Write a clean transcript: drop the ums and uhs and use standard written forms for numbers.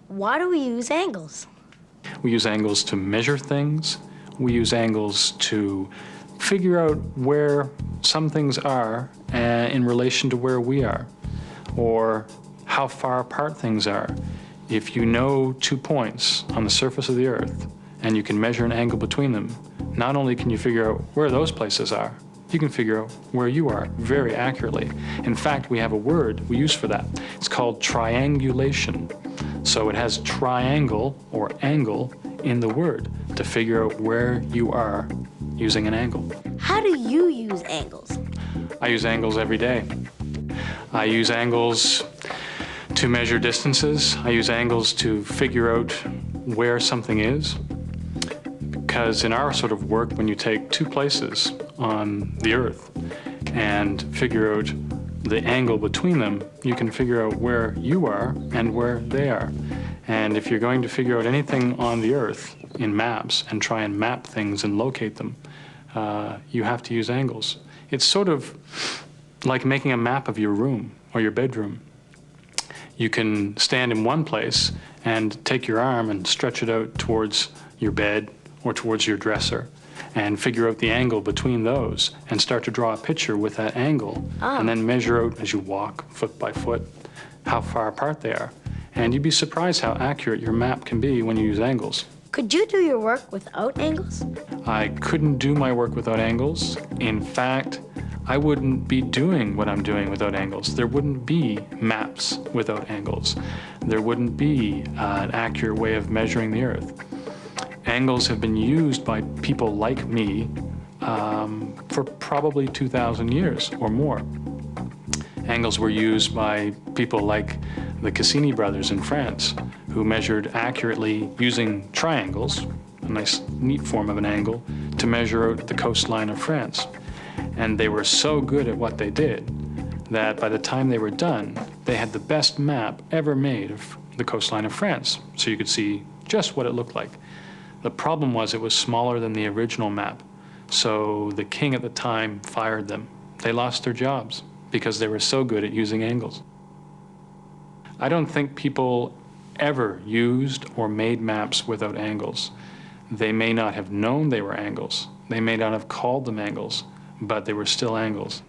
Why do we use angles? We use angles to measure things. We use angles to figure out where some things are in relation to where we are, or how far apart things are. If you know 2 points on the surface of the Earth and you can measure an angle between them, not only can you figure out where those places are, you can figure out where you are very accurately. In fact, we have a word we use for that. It's called triangulation. So it has triangle or angle in the word to figure out where you are using an angle. How do you use angles? I use angles every day. I use angles to measure distances. I use angles to figure out where something is. Because in our sort of work, when you take 2 places on the Earth and figure out the angle between them, you can figure out where you are and where they are. And if you're going to figure out anything on the Earth in maps and try and map things and locate them, you have to use angles. It's sort of like making a map of your room or your bedroom. You can stand in one place and take your arm and stretch it out towards your bed or towards your dresser and figure out the angle between those and start to draw a picture with that angle and then measure out as you walk foot by foot how far apart they are. And you'd be surprised how accurate your map can be when you use angles. Could you do your work without angles? I couldn't do my work without angles. In fact, I wouldn't be doing what I'm doing without angles. There wouldn't be maps without angles. There wouldn't be an accurate way of measuring the Earth. Angles have been used by people like me for probably 2,000 years or more. Angles were used by people like the Cassini brothers in France, who measured accurately using triangles, a nice, neat form of an angle, to measure out the coastline of France. And they were so good at what they did that by the time they were done, they had the best map ever made of the coastline of France, so you could see just what it looked like. The problem was it was smaller than the original map, so the king at the time fired them. They lost their jobs because they were so good at using angles. I don't think people ever used or made maps without angles. They may not have known they were angles. They may not have called them angles, but they were still angles.